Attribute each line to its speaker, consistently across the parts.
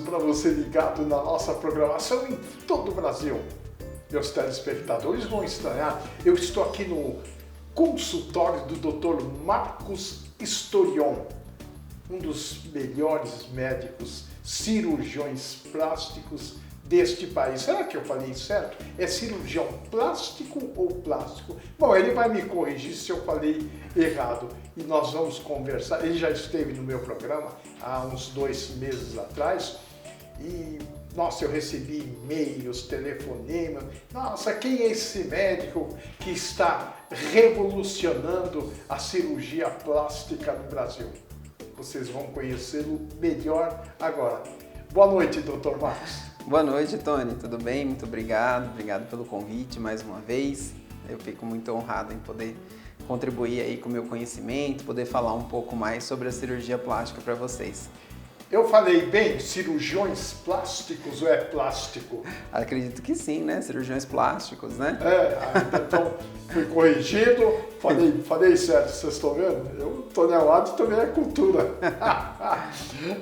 Speaker 1: para você ligado na nossa programação em todo o Brasil. Meus telespectadores vão estranhar, eu estou aqui no consultório do Dr. Marcos Storion, um dos melhores médicos cirurgiões plásticos deste país. Será que eu falei certo? É cirurgião plástico ou plástico? Bom, ele vai me corrigir se eu falei errado e nós vamos conversar. Ele já esteve no meu programa há uns 2 meses atrás e, nossa, eu recebi e-mails, telefonemas. Nossa, quem é esse médico que está revolucionando a cirurgia plástica no Brasil? Vocês vão conhecê-lo melhor agora. Boa noite, Dr. Marcos.
Speaker 2: Boa noite, Tony. Tudo bem? Muito obrigado. Obrigado pelo convite mais uma vez. Eu fico muito honrado em poder contribuir aí com o meu conhecimento, poder falar um pouco mais sobre a cirurgia plástica para vocês.
Speaker 1: Eu falei bem, cirurgiões plásticos ou é plástico?
Speaker 2: Acredito que sim, né? Cirurgiões plásticos, né?
Speaker 1: Então fui corrigido, falei certo, vocês estão vendo? Eu estou na lado também é cultura.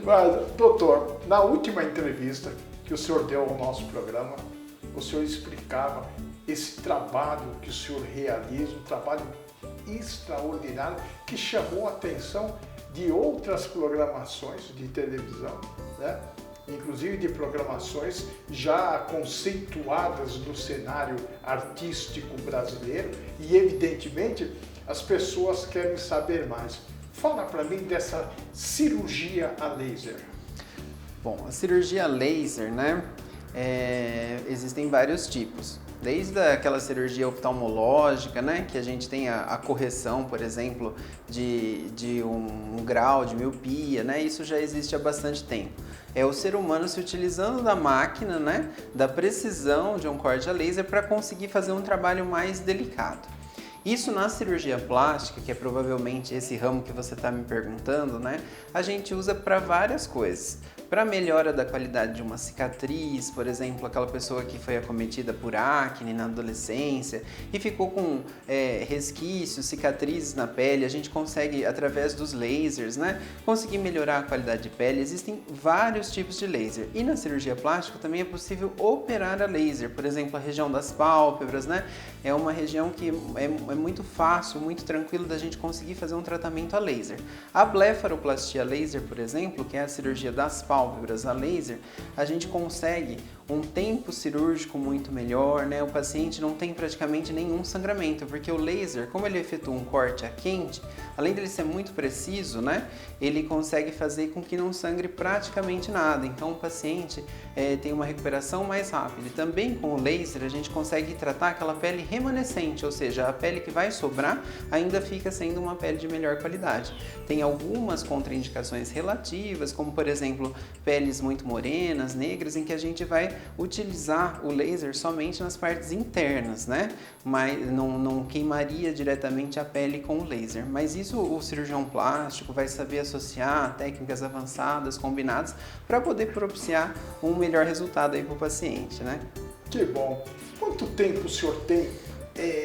Speaker 1: Mas, doutor, na última entrevista que o senhor deu ao nosso programa, o senhor explicava esse trabalho que o senhor realiza, um trabalho extraordinário que chamou a atenção de outras programações de televisão, né? Inclusive de programações já conceituadas no cenário artístico brasileiro e, evidentemente, as pessoas querem saber mais. Fala para mim dessa cirurgia a laser.
Speaker 2: Bom, a cirurgia laser, né? Existem vários tipos. Desde aquela cirurgia oftalmológica, né, que a gente tem a correção, por exemplo, de um grau de miopia, né, isso já existe há bastante tempo. É o ser humano se utilizando da máquina, né, da precisão de um corte a laser para conseguir fazer um trabalho mais delicado. Isso na cirurgia plástica, que é provavelmente esse ramo que você está me perguntando, né, a gente usa para várias coisas. Para melhora da qualidade de uma cicatriz, por exemplo, aquela pessoa que foi acometida por acne na adolescência e ficou com resquícios, cicatrizes na pele, a gente consegue, através dos lasers, né, conseguir melhorar a qualidade de pele. Existem vários tipos de laser e na cirurgia plástica também é possível operar a laser, por exemplo, a região das pálpebras, né, é uma região que é muito fácil, muito tranquilo da gente conseguir fazer um tratamento a laser. A blefaroplastia laser, por exemplo, que é a cirurgia das pálpebras a laser, a gente consegue um tempo cirúrgico muito melhor, né? O paciente não tem praticamente nenhum sangramento, porque o laser, como ele efetua um corte a quente, além dele ser muito preciso, né? Ele consegue fazer com que não sangre praticamente nada. Então o paciente tem uma recuperação mais rápida. E também com o laser a gente consegue tratar aquela pele remanescente, ou seja, a pele que vai sobrar ainda fica sendo uma pele de melhor qualidade. Tem algumas contraindicações relativas, como por exemplo, peles muito morenas, negras, em que a gente vai utilizar o laser somente nas partes internas, né? Mas não queimaria diretamente a pele com o laser. Mas isso o cirurgião plástico vai saber associar técnicas avançadas, combinadas, para poder propiciar um melhor resultado aí para o paciente, né?
Speaker 1: Que bom! Quanto tempo o senhor tem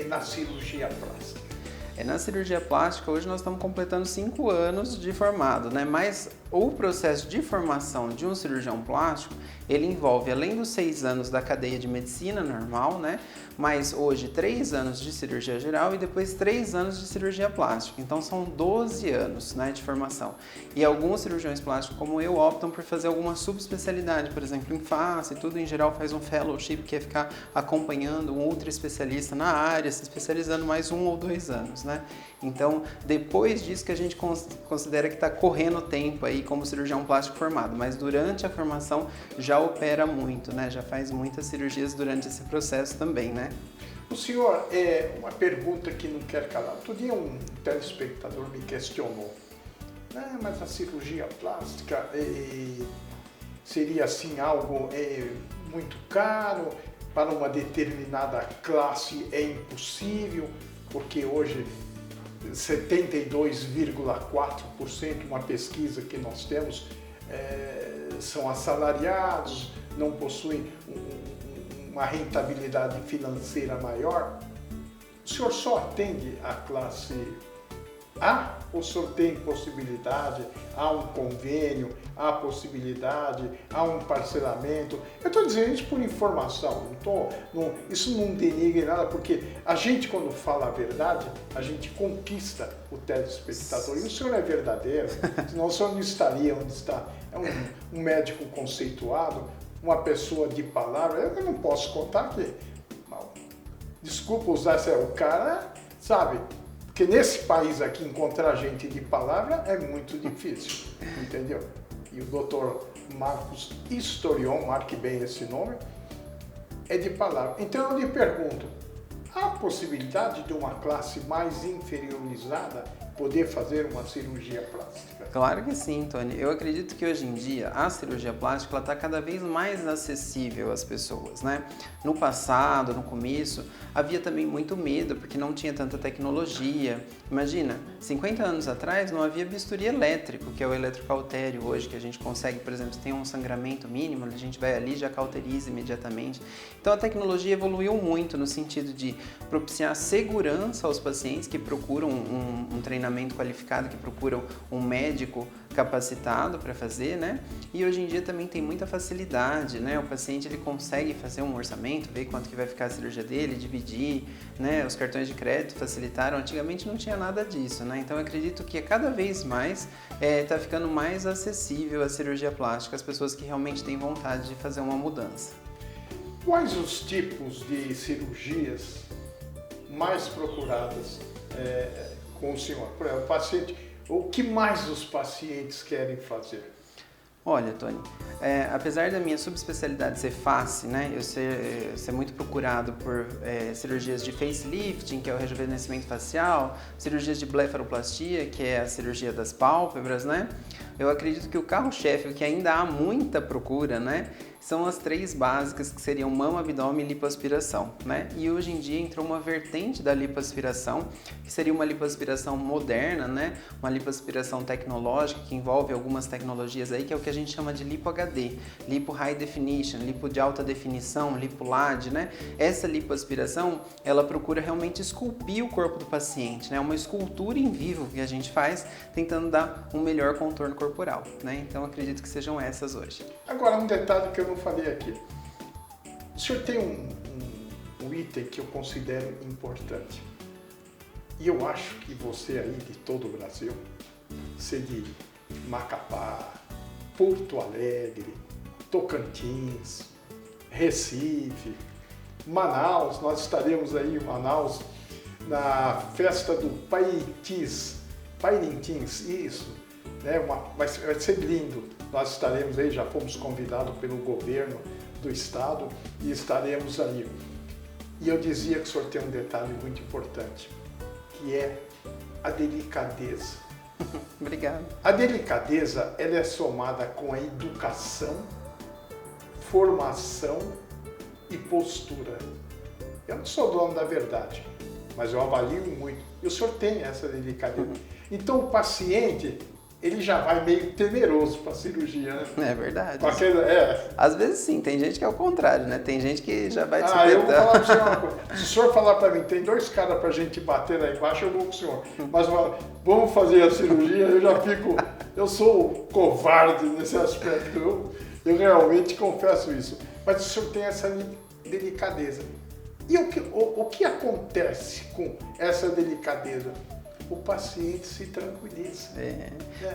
Speaker 1: na cirurgia plástica?
Speaker 2: Na cirurgia plástica, hoje nós estamos completando 5 anos de formado, né? Mas o processo de formação de um cirurgião plástico, ele envolve, além dos 6 anos da cadeia de medicina normal, né? Mas hoje 3 anos de cirurgia geral e depois 3 anos de cirurgia plástica. Então são 12 anos, né, de formação. E alguns cirurgiões plásticos, como eu, optam por fazer alguma subespecialidade, por exemplo, em face, tudo em geral faz um fellowship, que é ficar acompanhando um outro especialista na área, se especializando mais 1 ou 2 anos, né? Então, depois disso que a gente considera que está correndo tempo aí como cirurgião plástico formado, mas durante a formação já opera muito, né? Já faz muitas cirurgias durante esse processo também, né?
Speaker 1: O senhor, uma pergunta que não quer calar. Outro dia um telespectador me questionou, mas a cirurgia plástica seria assim algo muito caro, para uma determinada classe é impossível, porque hoje 72,4%, uma pesquisa que nós temos, são assalariados, não possuem uma rentabilidade financeira maior. O senhor só atende a classe o senhor tem possibilidade, há um convênio, há possibilidade, há um parcelamento. Eu estou dizendo isso por informação, isso não denigra nada, porque a gente, quando fala a verdade, a gente conquista o telespectador. E o senhor é verdadeiro, senão o senhor não estaria onde está. É um médico conceituado, uma pessoa de palavra. Eu não posso contar que, desculpa usar o cara, sabe? Porque nesse país aqui, encontrar gente de palavra é muito difícil, entendeu? E o doutor Marcos Historion, marque bem esse nome, é de palavra. Então eu lhe pergunto, há possibilidade de uma classe mais inferiorizada poder fazer uma cirurgia plástica?
Speaker 2: Claro que sim, Tony. Eu acredito que hoje em dia a cirurgia plástica está cada vez mais acessível às pessoas, né? No passado, no começo, havia também muito medo porque não tinha tanta tecnologia. Imagina, 50 anos atrás não havia bisturi elétrico, que é o eletrocautério hoje, que a gente consegue, por exemplo, se tem um sangramento mínimo, a gente vai ali e já cauteriza imediatamente. Então a tecnologia evoluiu muito no sentido de propiciar segurança aos pacientes que procuram um treinamento qualificado, que procuram um médico capacitado para fazer, né? E hoje em dia também tem muita facilidade, né? O paciente ele consegue fazer um orçamento, ver quanto que vai ficar a cirurgia dele, dividir, né? Os cartões de crédito facilitaram. Antigamente não tinha nada disso, né? Então eu acredito que cada vez mais está ficando mais acessível a cirurgia plástica, as pessoas que realmente têm vontade de fazer uma mudança.
Speaker 1: Quais os tipos de cirurgias mais procuradas com o senhor? Por exemplo, o paciente, o que mais os pacientes querem fazer?
Speaker 2: Olha, Tony, apesar da minha subespecialidade ser face, né, eu ser muito procurado por cirurgias de facelifting, que é o rejuvenescimento facial, cirurgias de blefaroplastia, que é a cirurgia das pálpebras, né, eu acredito que o carro-chefe, o que ainda há muita procura, né, são as 3 básicas, que seriam mama, abdômen e lipoaspiração, né? E hoje em dia entrou uma vertente da lipoaspiração, que seria uma lipoaspiração moderna, né? Uma lipoaspiração tecnológica, que envolve algumas tecnologias aí, que é o que a gente chama de lipo HD, lipo high definition, lipo de alta definição, lipo LAD, né? Essa lipoaspiração, ela procura realmente esculpir o corpo do paciente, né? Uma escultura em vivo que a gente faz, tentando dar um melhor contorno corporal, né? Então acredito que sejam essas hoje.
Speaker 1: Agora, um detalhe que eu não falei aqui. O senhor tem um item que eu considero importante. E eu acho que você aí de todo o Brasil, você de Macapá, Porto Alegre, Tocantins, Recife, Manaus, nós estaremos aí em Manaus na festa do Pairintins, isso, né? Vai ser lindo. Nós estaremos aí, já fomos convidados pelo governo do estado e estaremos aí. E eu dizia que o senhor tem um detalhe muito importante, que é a delicadeza.
Speaker 2: Obrigado.
Speaker 1: A delicadeza, ela é somada com a educação, formação e postura. Eu não sou dono da verdade, mas eu avalio muito. E o senhor tem essa delicadeza. Então o paciente, ele já vai meio temeroso para a cirurgia, né?
Speaker 2: É verdade.
Speaker 1: Às
Speaker 2: vezes sim, tem gente que é o contrário, né? Tem gente que já vai
Speaker 1: eu vou falar para o senhor uma coisa. Se o senhor falar para mim, tem 2 caras para a gente bater lá embaixo, eu vou com o senhor. Mas vamos fazer a cirurgia, eu sou covarde nesse aspecto. Eu realmente confesso isso. Mas o senhor tem essa delicadeza. E o que acontece com essa delicadeza? O paciente se tranquiliza.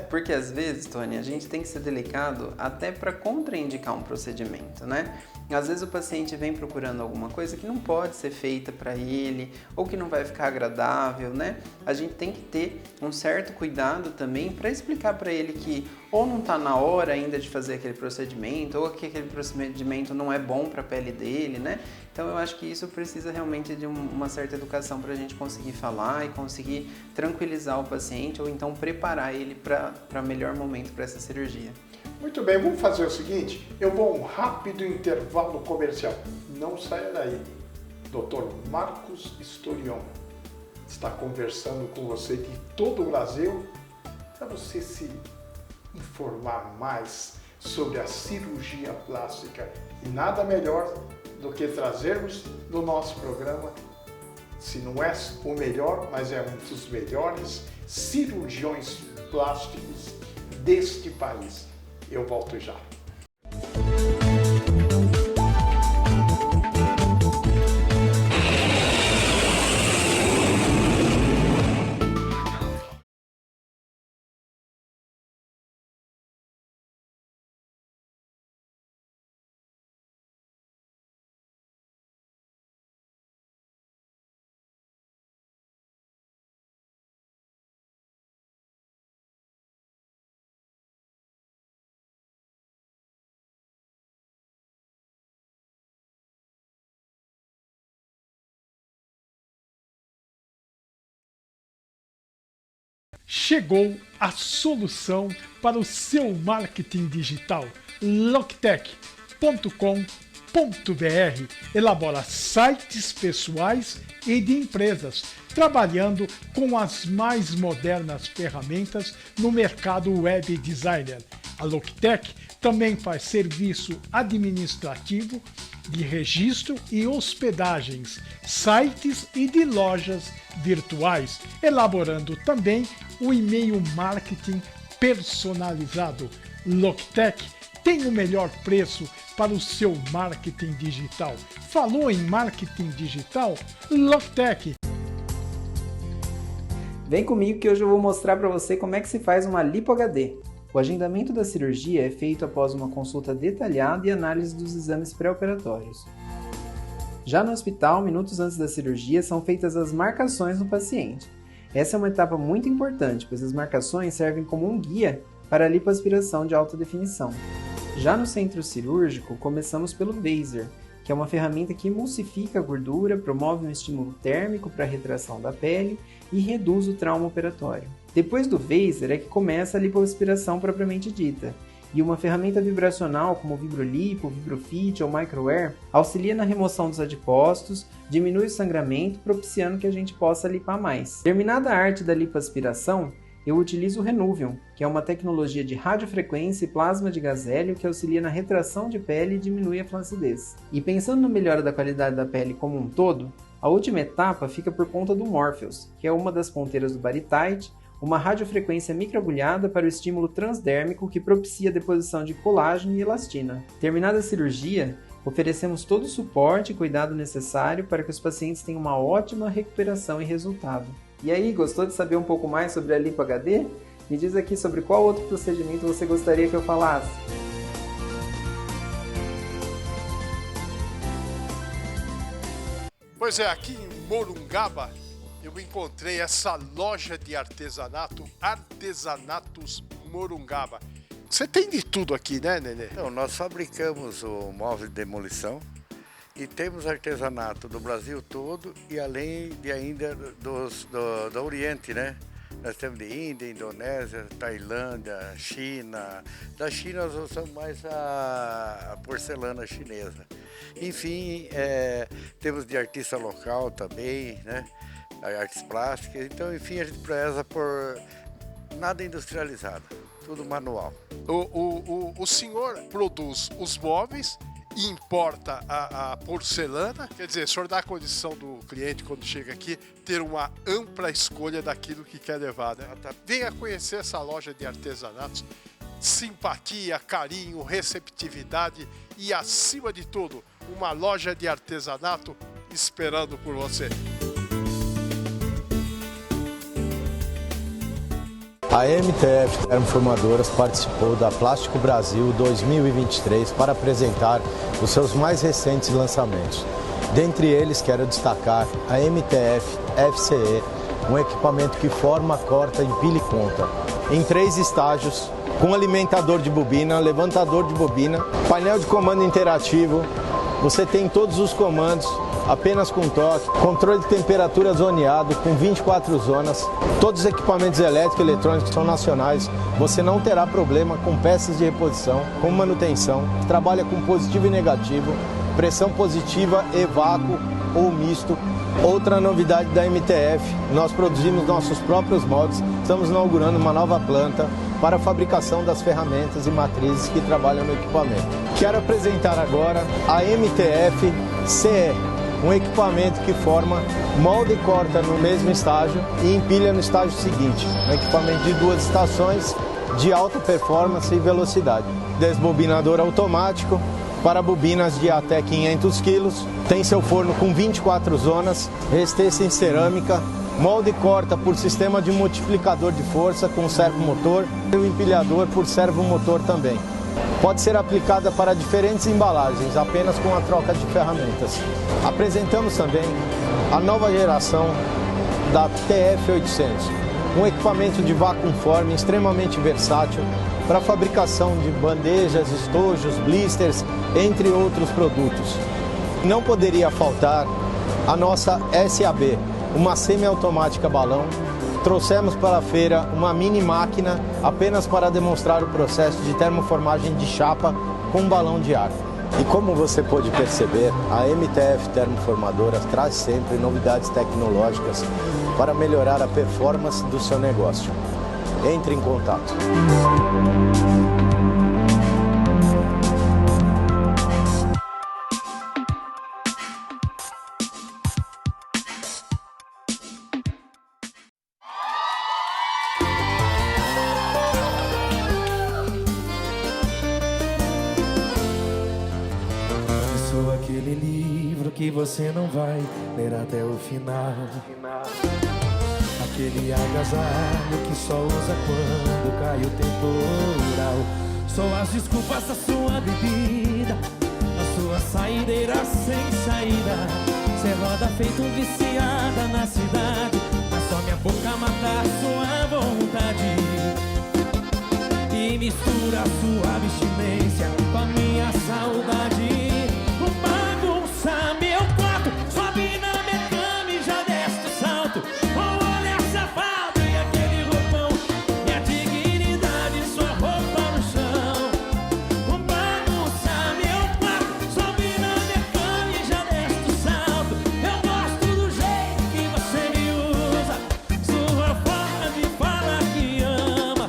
Speaker 2: Porque às vezes, Tony, a gente tem que ser delicado até para contraindicar um procedimento, né? Às vezes o paciente vem procurando alguma coisa que não pode ser feita para ele ou que não vai ficar agradável, né? A gente tem que ter um certo cuidado também para explicar para ele que ou não está na hora ainda de fazer aquele procedimento ou que aquele procedimento não é bom para a pele dele, né? Então eu acho que isso precisa realmente de uma certa educação para a gente conseguir falar e conseguir tranquilizar o paciente ou então preparar ele para o melhor momento para essa cirurgia.
Speaker 1: Muito bem, vamos fazer o seguinte, eu vou a um rápido intervalo comercial. Não saia daí. Dr. Marcos Historion está conversando com você de todo o Brasil para você se informar mais sobre a cirurgia plástica. E nada melhor do que trazermos no nosso programa Se não é o melhor, mas é um dos melhores cirurgiões plásticos deste país. Eu volto já. Chegou a solução para o seu marketing digital. Loctech.com.br elabora sites pessoais e de empresas, trabalhando com as mais modernas ferramentas no mercado web designer. A Loctech também faz serviço administrativo, de registro e hospedagens, sites e de lojas virtuais, elaborando também o e-mail marketing personalizado. Loctech tem o melhor preço para o seu marketing digital. Falou em marketing digital? Loctech.
Speaker 2: Vem comigo que hoje eu vou mostrar para você como é que se faz uma lipo HD. O agendamento da cirurgia é feito após uma consulta detalhada e análise dos exames pré-operatórios. Já no hospital, minutos antes da cirurgia, são feitas as marcações no paciente. Essa é uma etapa muito importante, pois as marcações servem como um guia para a lipoaspiração de alta definição. Já no centro cirúrgico, começamos pelo Vaser, que é uma ferramenta que emulsifica a gordura, promove um estímulo térmico para a retração da pele e reduz o trauma operatório. Depois do Vaser é que começa a lipoaspiração propriamente dita, e uma ferramenta vibracional como o VibroLipo, VibroFit ou MicroAir auxilia na remoção dos adipócitos, diminui o sangramento, propiciando que a gente possa lipar mais. Terminada a arte da lipoaspiração, eu utilizo o Renuvium, que é uma tecnologia de radiofrequência e plasma de gás hélio que auxilia na retração de pele e diminui a flacidez. E pensando na melhora da qualidade da pele como um todo, a última etapa fica por conta do Morpheus, que é uma das ponteiras do Baritite, uma radiofrequência microagulhada para o estímulo transdérmico que propicia a deposição de colágeno e elastina. Terminada a cirurgia, oferecemos todo o suporte e cuidado necessário para que os pacientes tenham uma ótima recuperação e resultado. E aí, gostou de saber um pouco mais sobre a Lipo HD? Me diz aqui sobre qual outro procedimento você gostaria que eu falasse.
Speaker 1: Pois é, aqui em Morungaba eu encontrei essa loja de artesanato, Artesanatos Morungaba. Você tem de tudo aqui, né, Nenê?
Speaker 3: Então, nós fabricamos o móvel de demolição e temos artesanato do Brasil todo e além de ainda do Oriente, né? Nós temos de Índia, Indonésia, Tailândia, China. Da China nós usamos mais a porcelana chinesa. Enfim, temos de artista local também, né? Artes plásticas. Então, enfim, a gente preza por nada industrializado, tudo manual.
Speaker 1: O senhor produz os móveis, importa a porcelana, quer dizer, o senhor dá a condição do cliente, quando chega aqui, ter uma ampla escolha daquilo que quer levar, né? Venha conhecer essa loja de artesanatos, simpatia, carinho, receptividade e, acima de tudo, uma loja de artesanato esperando por você.
Speaker 4: A MTF Termoformadoras participou da Plástico Brasil 2023 para apresentar os seus mais recentes lançamentos. Dentre eles, quero destacar a MTF FCE, um equipamento que forma, corta, empilha e conta, em 3 estágios, com alimentador de bobina, levantador de bobina, painel de comando interativo. Você tem todos os comandos apenas com toque, controle de temperatura zoneado com 24 zonas, todos os equipamentos elétricos e eletrônicos são nacionais, você não terá problema com peças de reposição, com manutenção, trabalha com positivo e negativo, pressão positiva e vácuo ou misto. Outra novidade da MTF, nós produzimos nossos próprios moldes, estamos inaugurando uma nova planta para a fabricação das ferramentas e matrizes que trabalham no equipamento. Quero apresentar agora a MTF CE, um equipamento que forma, molda e corta no mesmo estágio e empilha no estágio seguinte. Um equipamento de 2 estações de alta performance e velocidade. Desbobinador automático para bobinas de até 500 kg. Tem seu forno com 24 zonas, resistência em cerâmica, molde e corta por sistema de multiplicador de força com servomotor e o empilhador por servomotor também. Pode ser aplicada para diferentes embalagens, apenas com a troca de ferramentas. Apresentamos também a nova geração da TF800, um equipamento de vacuum form extremamente versátil para a fabricação de bandejas, estojos, blisters, entre outros produtos. Não poderia faltar a nossa SAB, uma semiautomática balão. Trouxemos para a feira uma mini máquina apenas para demonstrar o processo de termoformagem de chapa com balão de ar. E como você pode perceber, a MTF Termoformadora traz sempre novidades tecnológicas para melhorar a performance do seu negócio. Entre em contato.
Speaker 5: Sou aquele livro que você não vai ler até o final. Aquele agasalho que só usa quando cai o temporal. Sou as desculpas da sua bebida, a sua saideira sem saída. Cê roda feito viciada na cidade, mas só minha boca mata a sua vontade. E mistura a sua abstinência com a minha saudade. Bagunça meu quarto, sobe na minha cama e já desce do salto. Olha safado e aquele roupão, minha dignidade, sua roupa no chão. Bagunça meu quarto, sobe na minha cama e já desce do salto. Eu gosto do jeito que você me usa, sua forma de falar que ama,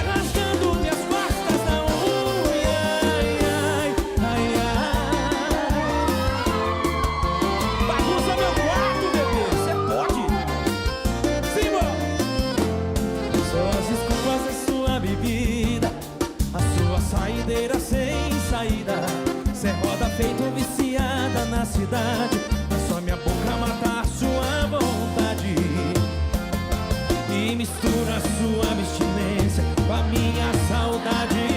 Speaker 5: rasgando minhas costas da unha. Ai, ai, ai, ai. Bagunça meu quarto, bebê, cê pode? Simba! Só as desculpas da sua bebida, a sua saideira sem saída. Cê roda feito viciada na cidade, mas só minha boca mata a sua vontade. E mistura a sua abstinência com a minha saudade.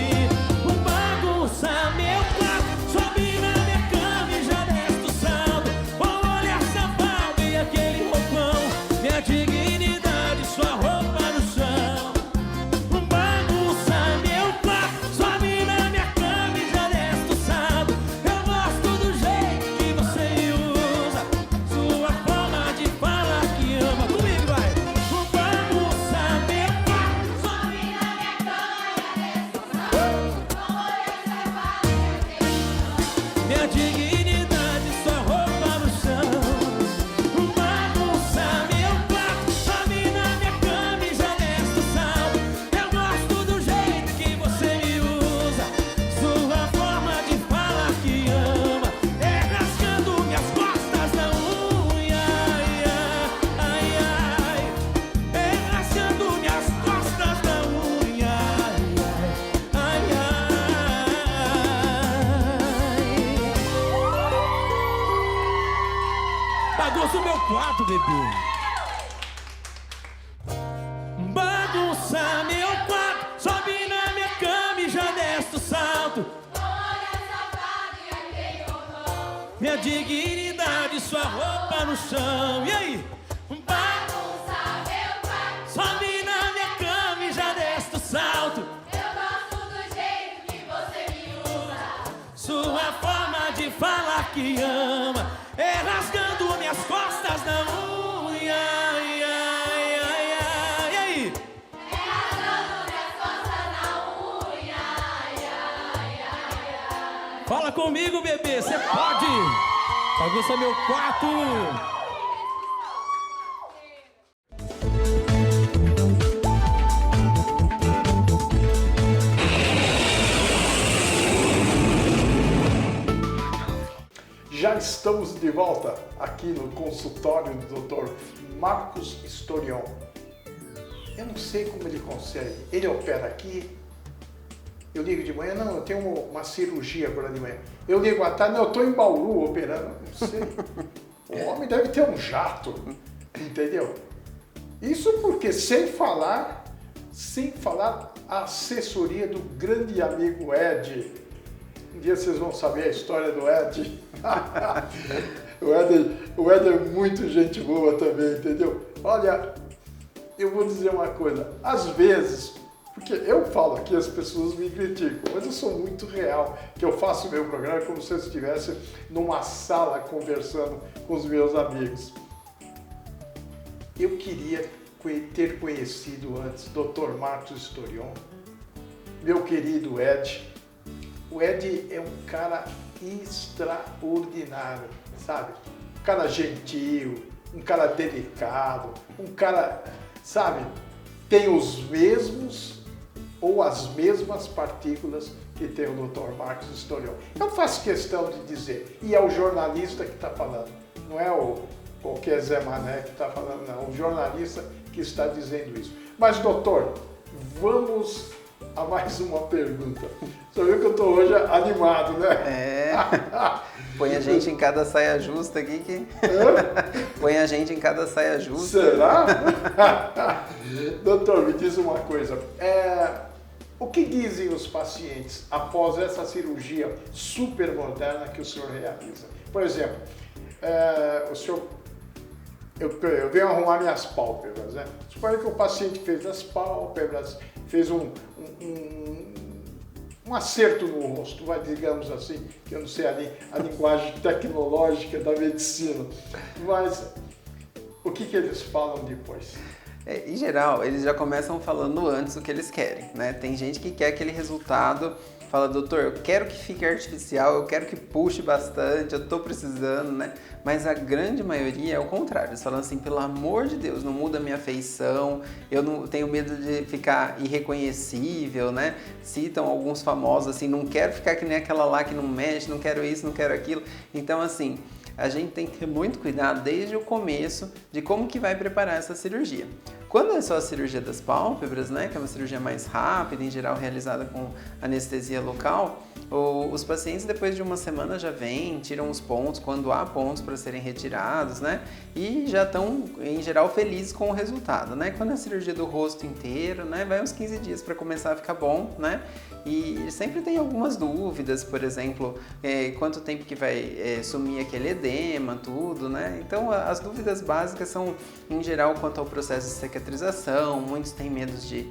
Speaker 5: Bagunça meu quarto, sobe na minha cama e já desce do salto. Olha safado e aquele roupão, minha dignidade, sua roupa no chão. Bagunça meu quarto, sobe na minha cama e já desce do salto. Eu gosto do jeito que você me usa, sua forma de falar que ama. Comigo vai! Bagunça meu quarto, sobe na minha cama e já desce do salto. Minha dignidade, sua roupa no chão. Bagunça meu quarto, sobe na minha cama e já desce do salto. Eu gosto do jeito que você me usa, sua forma de falar que ama, rasgando minhas costas da unha. Ai, ai, ai, rasgando minhas costas da unha. Ai, ai, ai. Bagunça o meu quarto, bebê. Bagunça meu quarto, sobe na minha cama e já desce do salto. Minha dignidade, sua roupa no chão. E aí? Bagunça meu quarto, sobe na minha cama e já desce do salto. Eu gosto do jeito que você me usa, sua forma de falar que ama, rasgando minhas costas da unha. Ai, ai, ai, ai. E aí? Rasgando minhas costas da unha. Ai, ai, ai, ai. Fala comigo, bebê, você pode! Bagunça meu quarto!
Speaker 1: Já estamos de volta aqui no consultório do Dr. Marcos Historion. Eu não sei como ele consegue. Ele opera aqui. Eu ligo de manhã, não, eu tenho uma cirurgia agora de manhã. Eu ligo à tarde, não, eu estou em Bauru operando. Não sei. O homem deve ter um jato, entendeu? Isso porque sem falar a assessoria do grande amigo Ed. Um dia vocês vão saber a história do Ed. O Ed é muito gente boa também, entendeu? Olha, eu vou dizer uma coisa, às vezes, porque eu falo aqui, as pessoas me criticam, mas eu sou muito real, que eu faço meu programa como se eu estivesse numa sala conversando com os meus amigos. Eu queria ter conhecido antes Dr. Marcos Historion, meu querido Ed. O Ed é um cara extraordinário, sabe? Um cara gentil, um cara delicado, um cara, sabe, tem os mesmos ou as mesmas partículas que tem o Dr. Marcos Historion. Eu faço questão de dizer, e é o jornalista que está falando, não é qualquer Zé Mané que está falando, não, o jornalista que está dizendo isso. Mas, doutor, vamos a mais uma pergunta. Você viu que eu estou hoje animado, né?
Speaker 2: É. Põe a gente em cada saia justa aqui que... Põe a gente em cada saia justa.
Speaker 1: Será? Doutor, me diz uma coisa. O que dizem os pacientes após essa cirurgia super moderna que o senhor realiza? Por exemplo, o senhor... Eu venho arrumar minhas pálpebras, né? Suponha que o paciente fez as pálpebras, fez um acerto no rosto, digamos assim, que eu não sei a linguagem tecnológica da medicina, mas o que eles falam depois?
Speaker 2: Em geral, eles já começam falando antes o que eles querem, né? Tem gente que quer aquele resultado, fala, doutor, eu quero que fique artificial, eu quero que puxe bastante, eu tô precisando, né? Mas a grande maioria é o contrário, eles falam assim, pelo amor de Deus, não muda a minha feição, eu não tenho medo de ficar irreconhecível, né? Citam alguns famosos assim, não quero ficar que nem aquela lá que não mexe, não quero isso, não quero aquilo. Então assim, a gente tem que ter muito cuidado desde o começo de como que vai preparar essa cirurgia. Quando é só a cirurgia das pálpebras, né, que é uma cirurgia mais rápida, em geral realizada com anestesia local, os pacientes depois de uma semana já vêm, tiram os pontos, quando há pontos para serem retirados, né, e já estão, em geral, felizes com o resultado, né. Quando é a cirurgia do rosto inteiro, né, vai uns 15 dias para começar a ficar bom, né, e sempre tem algumas dúvidas, por exemplo, quanto tempo que vai sumir aquele edema, tudo, né, então as dúvidas básicas são, em geral, quanto ao processo de cicatrização, muitos têm medo de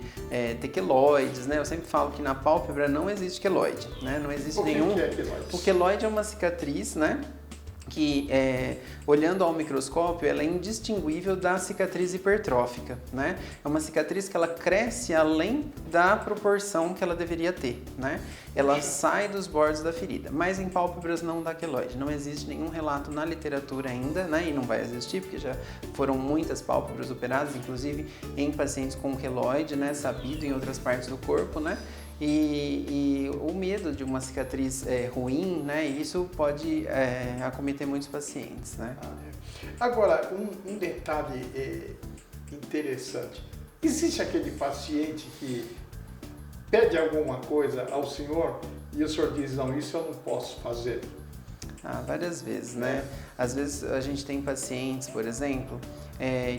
Speaker 2: ter queloides, né? Eu sempre falo que na pálpebra não existe queloide, né? Não existe nenhum...
Speaker 1: O que é queloide?
Speaker 2: O queloide é uma cicatriz, né? Que, olhando ao microscópio, ela é indistinguível da cicatriz hipertrófica, né? É uma cicatriz que ela cresce além da proporção que ela deveria ter, né? Ela sai dos bordos da ferida, mas em pálpebras não dá queloide. Não existe nenhum relato na literatura ainda, né? E não vai existir, porque já foram muitas pálpebras operadas, inclusive em pacientes com queloide, né? Sabido em outras partes do corpo, né? E o medo de uma cicatriz ruim, né? Isso pode acometer muitos pacientes, né?
Speaker 1: Agora, um detalhe interessante. Existe aquele paciente que pede alguma coisa ao senhor e o senhor diz, não, isso eu não posso fazer?
Speaker 2: Várias vezes, né? Às vezes a gente tem pacientes, por exemplo,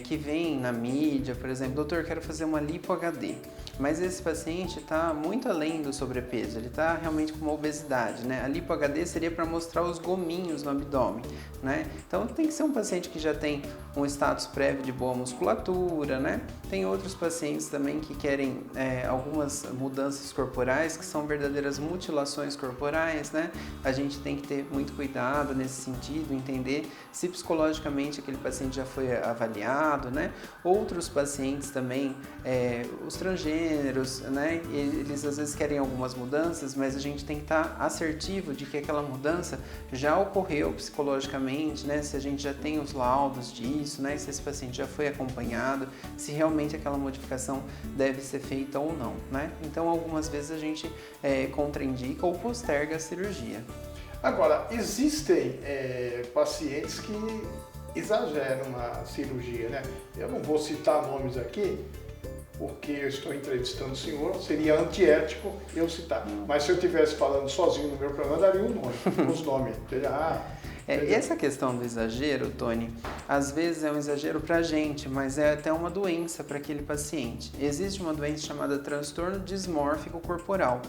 Speaker 2: que vêm na mídia, por exemplo, doutor, eu quero fazer uma lipo HD. Mas esse paciente está muito além do sobrepeso, ele está realmente com uma obesidade, né? A lipo HD seria para mostrar os gominhos no abdômen, né? Então tem que ser um paciente que já tem um status prévio de boa musculatura, né? Tem outros pacientes também que querem algumas mudanças corporais, que são verdadeiras mutilações corporais, né? A gente tem que ter muito cuidado nesse sentido, entender se psicologicamente aquele paciente já foi avaliado, né? Outros pacientes também, os transgêneros, né? Eles às vezes querem algumas mudanças, mas a gente tem que estar assertivo de que aquela mudança já ocorreu psicologicamente, né? Se a gente já tem os laudos disso, né? Se esse paciente já foi acompanhado, se realmente aquela modificação deve ser feita ou não, né? Então algumas vezes a gente contraindica ou posterga a cirurgia.
Speaker 1: Agora, existem pacientes que exageram na cirurgia, né? Eu não vou citar nomes aqui, porque eu estou entrevistando o senhor, seria antiético eu citar. Mas se eu estivesse falando sozinho no meu programa, daria os nomes.
Speaker 2: Essa questão do exagero, Tony, às vezes é um exagero para a gente, mas é até uma doença para aquele paciente. Existe uma doença chamada transtorno dismórfico corporal,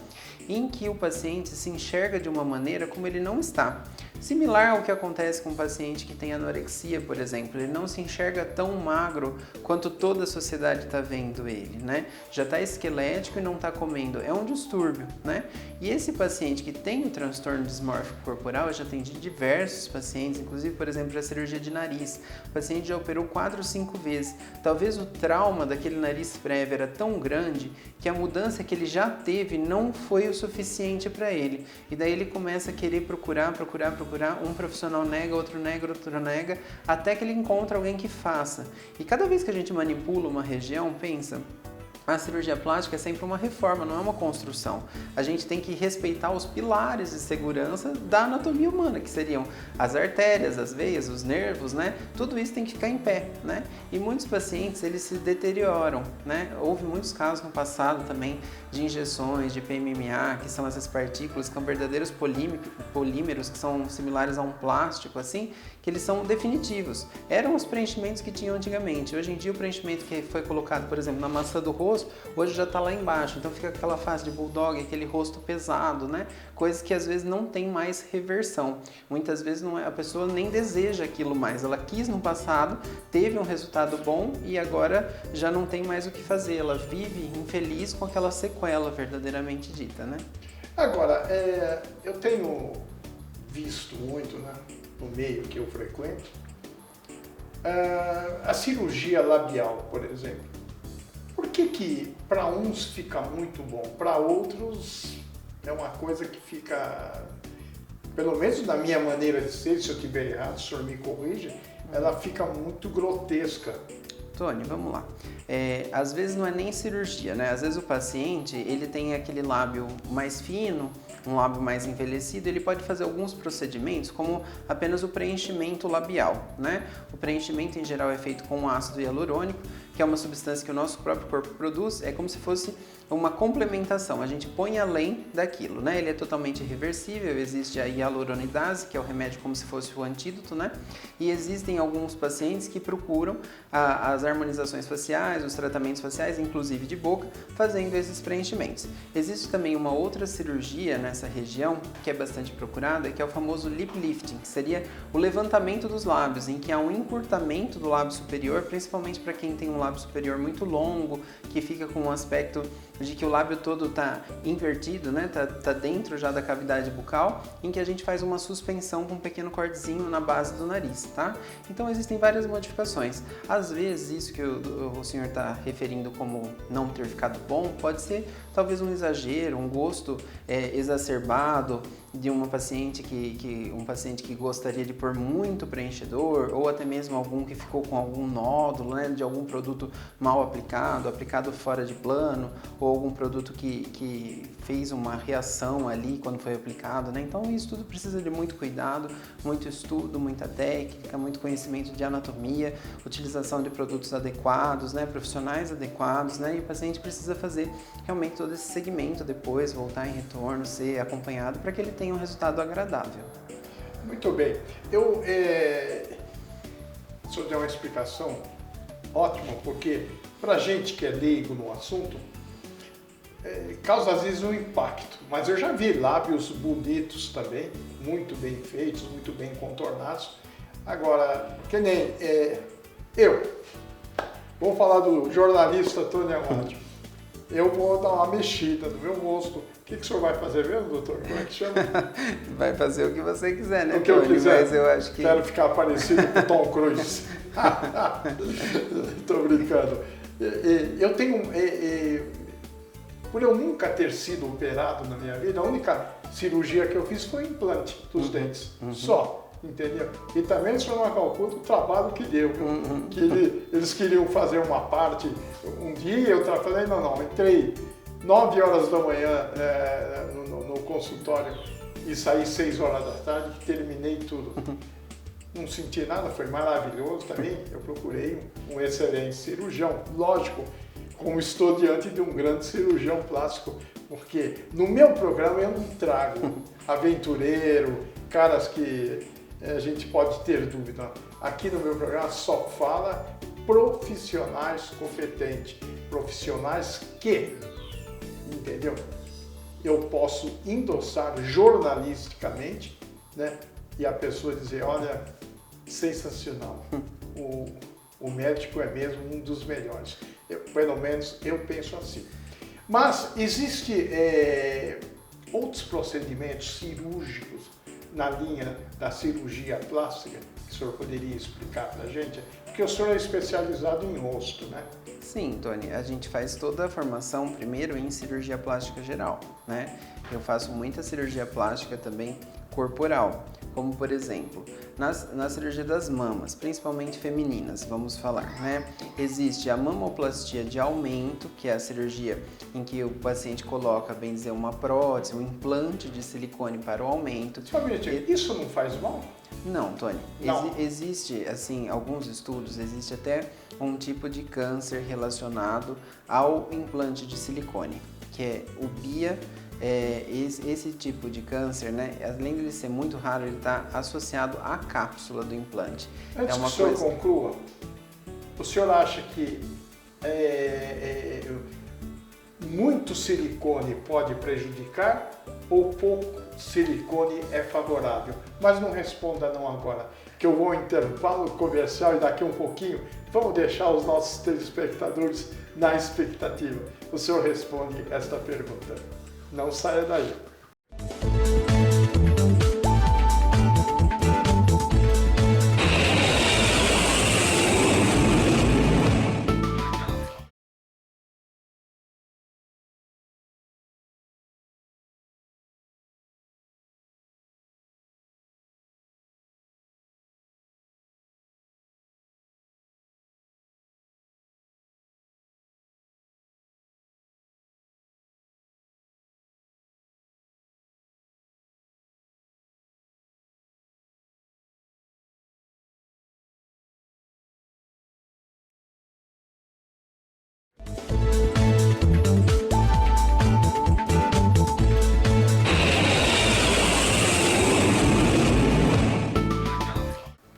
Speaker 2: em que o paciente se enxerga de uma maneira como ele não está. Similar ao que acontece com um paciente que tem anorexia, por exemplo, ele não se enxerga tão magro quanto toda a sociedade está vendo ele, né? Já está esquelético e não está comendo, é um distúrbio, né? E esse paciente que tem o transtorno dismórfico corporal, eu já atendi diversos pacientes, inclusive, por exemplo, a cirurgia de nariz. O paciente já operou 4 ou 5 vezes. Talvez o trauma daquele nariz prévio era tão grande que a mudança que ele já teve não foi o suficiente para ele. E daí ele começa a querer procurar, um profissional nega, outro nega, até que ele encontra alguém que faça. E cada vez que a gente manipula uma região, pensa, a cirurgia plástica é sempre uma reforma, não é uma construção. A gente tem que respeitar os pilares de segurança da anatomia humana, que seriam as artérias, as veias, os nervos, né? Tudo isso tem que ficar em pé, né? E muitos pacientes, eles se deterioram, né? Houve muitos casos no passado também de injeções de PMMA, que são essas partículas, que são verdadeiros polímeros, que são similares a um plástico, assim, que eles são definitivos. Eram os preenchimentos que tinham antigamente. Hoje em dia, o preenchimento que foi colocado, por exemplo, na maçã do rosto, hoje já está lá embaixo. Então fica aquela face de bulldog, aquele rosto pesado, né? Coisas que às vezes não tem mais reversão. Muitas vezes a pessoa nem deseja aquilo mais. Ela quis no passado, teve um resultado bom e agora já não tem mais o que fazer. Ela vive infeliz com aquela sequela verdadeiramente dita, né?
Speaker 1: Agora, eu tenho visto muito, né, no meio que eu frequento, a cirurgia labial, por exemplo. Por que para uns fica muito bom, para outros é uma coisa que fica, pelo menos na minha maneira de ser, se eu estiver errado, o senhor me corrija, ela fica muito grotesca.
Speaker 2: Tony, vamos lá. Às vezes não é nem cirurgia, né? Às vezes o paciente, ele tem aquele lábio mais fino, um lábio mais envelhecido, ele pode fazer alguns procedimentos, como apenas o preenchimento labial, né? O preenchimento em geral é feito com ácido hialurônico, que é uma substância que o nosso próprio corpo produz, é como se fosse uma complementação, a gente põe além daquilo, né? Ele é totalmente reversível, existe a hialuronidase, que é o remédio como se fosse o antídoto, né? E existem alguns pacientes que procuram as harmonizações faciais, os tratamentos faciais, inclusive de boca, fazendo esses preenchimentos. Existe também uma outra cirurgia nessa região, que é bastante procurada, que é o famoso lip lifting, que seria o levantamento dos lábios, em que há um encurtamento do lábio superior, principalmente para quem tem um lábio superior muito longo, que fica com um aspecto de que o lábio todo está invertido, né? Tá dentro já da cavidade bucal, em que a gente faz uma suspensão com um pequeno cortezinho na base do nariz, tá? Então existem várias modificações. Às vezes isso que o senhor está referindo como não ter ficado bom, pode ser talvez um exagero, um gosto exacerbado de uma paciente um paciente que gostaria de pôr muito preenchedor, ou até mesmo algum que ficou com algum nódulo, né, de algum produto mal aplicado fora de plano, ou algum produto que fez uma reação ali quando foi aplicado, né? Então isso tudo precisa de muito cuidado, muito estudo, muita técnica, muito conhecimento de anatomia, utilização de produtos adequados, né, profissionais adequados, né? E o paciente precisa fazer realmente todo esse segmento depois, voltar em retorno, ser acompanhado para que ele tenha um resultado agradável.
Speaker 1: Muito bem. Se eu der uma explicação ótima, porque para gente que é leigo no assunto, causa às vezes um impacto, mas eu já vi lábios bonitos também, muito bem feitos, muito bem contornados. Agora, que nem vou falar do jornalista Tony Amadio, eu vou dar uma mexida no meu rosto. O que o senhor vai fazer mesmo, doutor? Como é que chama?
Speaker 2: Vai fazer o que você quiser, né,
Speaker 1: o que Tony? Eu quiser,
Speaker 2: mas eu acho que...
Speaker 1: Quero ficar parecido com o Tom Cruise. Tô brincando. Eu tenho... por eu nunca ter sido operado na minha vida, a única cirurgia que eu fiz foi implante dos dentes. Só. Entendeu? E também o senhor não calcula o trabalho que deu. Que eles queriam fazer uma parte um dia, eu falei, não, entrei 9 horas da manhã no consultório e saí 6 horas da tarde, terminei tudo. Não senti nada, foi maravilhoso também. Eu procurei um excelente cirurgião, lógico, como estou diante de um grande cirurgião plástico, porque no meu programa eu não trago aventureiro, caras que a gente pode ter dúvida. Aqui no meu programa só fala profissionais competentes, profissionais que, entendeu? Eu posso endossar jornalisticamente, né? E a pessoa dizer, olha, sensacional, o médico é mesmo um dos melhores. Pelo menos eu penso assim. Mas existe outros procedimentos cirúrgicos na linha da cirurgia plástica que o senhor poderia explicar para a gente? Porque o senhor é especializado em rosto, né?
Speaker 2: Sim, Tony, a gente faz toda a formação primeiro em cirurgia plástica geral, né? Eu faço muita cirurgia plástica também corporal, como por exemplo, na cirurgia das mamas, principalmente femininas, vamos falar, né? Existe a mamoplastia de aumento, que é a cirurgia em que o paciente coloca, bem dizer, uma prótese, um implante de silicone para o aumento.
Speaker 1: Isso não faz mal?
Speaker 2: Não, Tony.
Speaker 1: Não.
Speaker 2: Existe, assim, alguns estudos, existe até um tipo de câncer relacionado ao implante de silicone, que é o BIA. Esse tipo de câncer, né, além de ele ser muito raro, ele está associado à cápsula do implante.
Speaker 1: Antes que o senhor conclua, o senhor acha que muito silicone pode prejudicar ou pouco silicone é favorável? Mas não responda não agora, que eu vou ao intervalo comercial e daqui um pouquinho vamos deixar os nossos telespectadores na expectativa. O senhor responde esta pergunta. Não saia daí.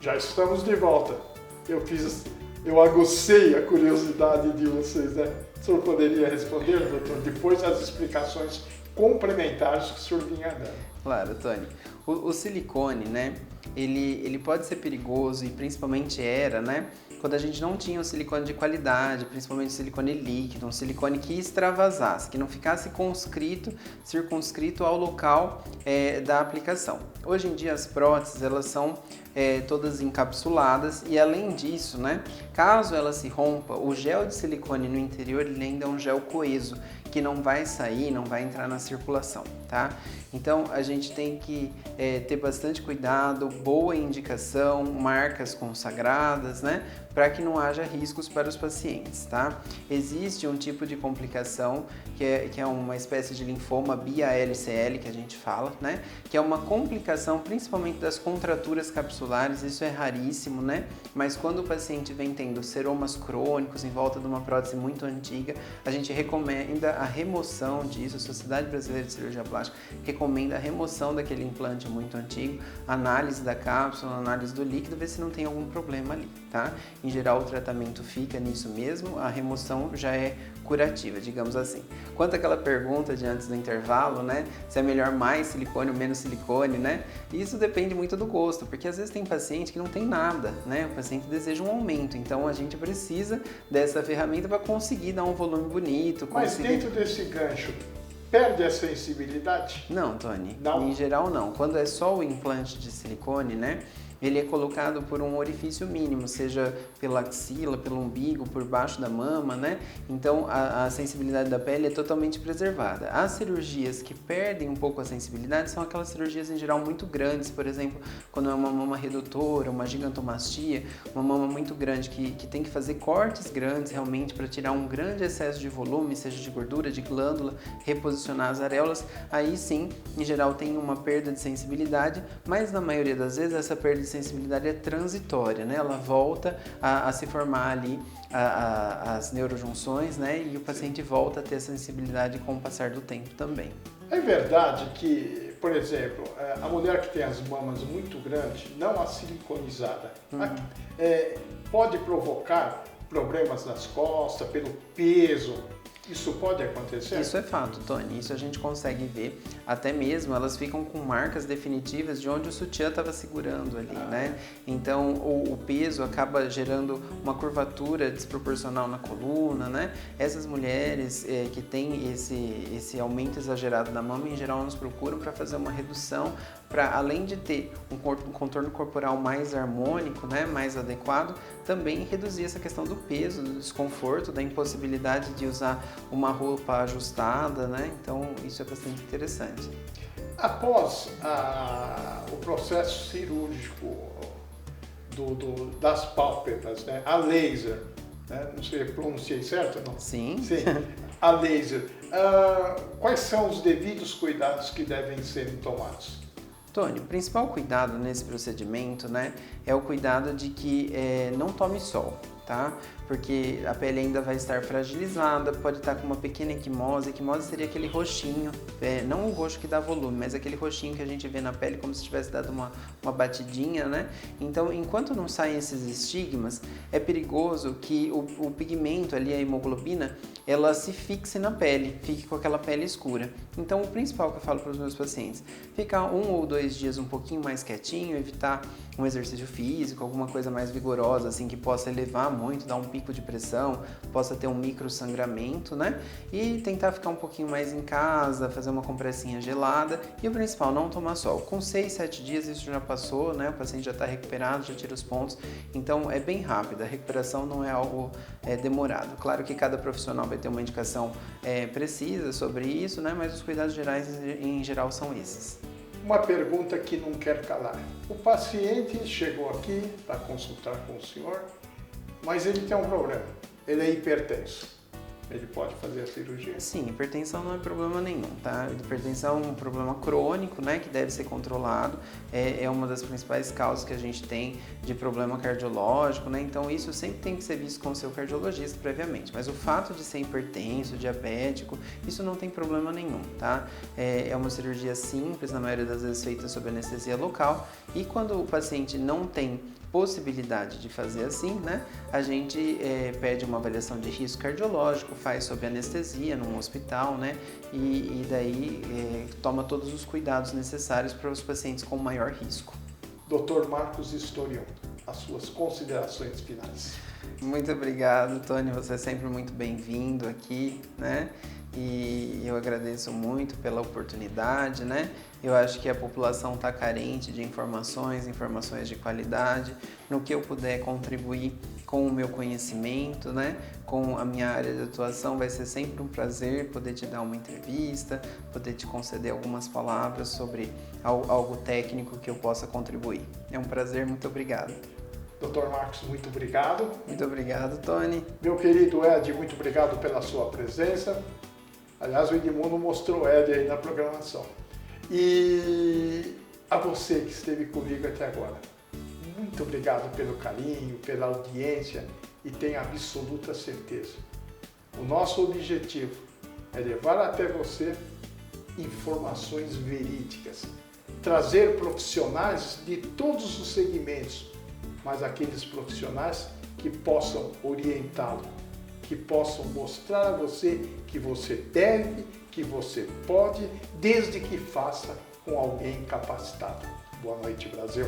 Speaker 1: Já estamos de volta. Eu agucei a curiosidade de vocês, né? O senhor poderia responder, doutor, depois das explicações complementares que o senhor vinha dando?
Speaker 2: Claro, Tony. O silicone, né? Ele pode ser perigoso e principalmente era, né? Quando a gente não tinha o silicone de qualidade, principalmente o silicone líquido, um silicone que extravasasse, que não ficasse circunscrito ao local da aplicação. Hoje em dia as próteses, elas são todas encapsuladas e além disso, né, caso ela se rompa, o gel de silicone no interior ele ainda é um gel coeso, que não vai sair, não vai entrar na circulação, tá? Então a gente tem que ter bastante cuidado, boa indicação, marcas consagradas, né? Para que não haja riscos para os pacientes, tá? Existe um tipo de complicação que é uma espécie de linfoma BALCL que a gente fala, né? Que é uma complicação principalmente das contraturas capsulares, isso é raríssimo, né? Mas quando o paciente vem tendo seromas crônicos em volta de uma prótese muito antiga, a gente recomenda a remoção disso, a Sociedade Brasileira de Cirurgia Plástica recomenda a remoção daquele implante muito antigo, análise da cápsula, análise do líquido, ver se não tem algum problema ali, tá? Em geral, o tratamento fica nisso mesmo, a remoção já é curativa, digamos assim. Quanto àquela pergunta de antes do intervalo, né? Se é melhor mais silicone ou menos silicone, né? Isso depende muito do gosto, porque às vezes tem paciente que não tem nada, né? O paciente deseja um aumento, então a gente precisa dessa ferramenta para conseguir dar um volume bonito.
Speaker 1: Mas dentro desse gancho, perde a sensibilidade?
Speaker 2: Não, Tony.
Speaker 1: Não?
Speaker 2: Em geral, não. Quando é só o implante de silicone, né? ele é colocado por um orifício mínimo, seja pela axila, pelo umbigo, por baixo da mama, né? Então a sensibilidade da pele é totalmente preservada. As cirurgias que perdem um pouco a sensibilidade são aquelas cirurgias em geral muito grandes, por exemplo, quando é uma mama redutora, uma gigantomastia, uma mama muito grande que tem que fazer cortes grandes realmente para tirar um grande excesso de volume, seja de gordura, de glândula, reposicionar as areolas, aí sim, em geral tem uma perda de sensibilidade, mas na maioria das vezes essa perda de sensibilidade é transitória, né? Ela volta a se formar ali as neurojunções, né? E o paciente volta a ter sensibilidade com o passar do tempo também.
Speaker 1: É verdade que, por exemplo, a mulher que tem as mamas muito grandes, não a siliconizada, pode provocar problemas nas costas pelo peso. Isso pode acontecer?
Speaker 2: Isso é fato, Tony. Isso a gente consegue ver. Até mesmo elas ficam com marcas definitivas de onde o sutiã estava segurando ali, né? Então o peso acaba gerando uma curvatura desproporcional na coluna, né? Essas mulheres que têm esse aumento exagerado da mama, em geral nos procuram para fazer uma redução, para além de ter um contorno corporal mais harmônico, né? Mais adequado, também reduzir essa questão do peso, do desconforto, da impossibilidade de usar uma roupa ajustada, né? Então isso é bastante interessante.
Speaker 1: Após o processo cirúrgico das pálpebras, né? A laser, né? Não sei, pronunciei certo ou não?
Speaker 2: Sim.
Speaker 1: Sim, a laser. Quais são os devidos cuidados que devem ser tomados?
Speaker 2: Tony, o principal cuidado nesse procedimento, né, é o cuidado de que não tome sol, tá? Porque a pele ainda vai estar fragilizada, pode estar com uma pequena equimose. Equimose seria aquele roxinho, não o roxo que dá volume, mas aquele roxinho que a gente vê na pele como se tivesse dado uma batidinha, né? Então, enquanto não saem esses estigmas, é perigoso que o pigmento ali, a hemoglobina, ela se fixe na pele, fique com aquela pele escura. Então, o principal que eu falo para os meus pacientes, ficar 1 ou 2 dias um pouquinho mais quietinho, evitar um exercício físico, alguma coisa mais vigorosa, assim, que possa elevar muito, dar um pico de pressão, possa ter um micro sangramento, né? E tentar ficar um pouquinho mais em casa, fazer uma compressinha gelada e o principal, não tomar sol. Com 6, 7 dias isso já passou, né? O paciente já está recuperado, já tira os pontos, então é bem rápido, a recuperação não é algo demorado. Claro que cada profissional vai ter uma indicação precisa sobre isso, né? Mas os cuidados gerais em geral são esses.
Speaker 1: Uma pergunta que não quer calar. O paciente chegou aqui para consultar com o senhor, mas ele tem um problema, ele é hipertenso. Ele pode fazer a cirurgia?
Speaker 2: Sim, hipertensão não é problema nenhum, tá? Hipertensão é um problema crônico, né, que deve ser controlado, é uma das principais causas que a gente tem de problema cardiológico, né? Então isso sempre tem que ser visto com o seu cardiologista previamente, mas o fato de ser hipertenso, diabético, isso não tem problema nenhum, tá? É uma cirurgia simples, na maioria das vezes feita sob anestesia local, e quando o paciente não tem possibilidade de fazer assim, né? A gente pede uma avaliação de risco cardiológico, faz sob anestesia num hospital, né? E daí toma todos os cuidados necessários para os pacientes com maior risco.
Speaker 1: Dr. Marcos Historion, as suas considerações finais.
Speaker 2: Muito obrigado, Tony. Você é sempre muito bem-vindo aqui, né? E eu agradeço muito pela oportunidade, né? Eu acho que a população está carente de informações de qualidade. No que eu puder contribuir com o meu conhecimento, né? Com a minha área de atuação, vai ser sempre um prazer poder te dar uma entrevista, poder te conceder algumas palavras sobre algo técnico que eu possa contribuir. É um prazer, muito obrigado.
Speaker 1: Dr. Marcos, muito obrigado.
Speaker 2: Muito obrigado, Tony.
Speaker 1: Meu querido Ed, muito obrigado pela sua presença. Aliás, o Edmundo mostrou o Ed aí na programação. E a você que esteve comigo até agora, muito obrigado pelo carinho, pela audiência e tenha absoluta certeza. O nosso objetivo é levar até você informações verídicas, trazer profissionais de todos os segmentos, mas aqueles profissionais que possam orientá-lo, que possam mostrar a você que você deve, que você pode, desde que faça com alguém capacitado. Boa noite, Brasil!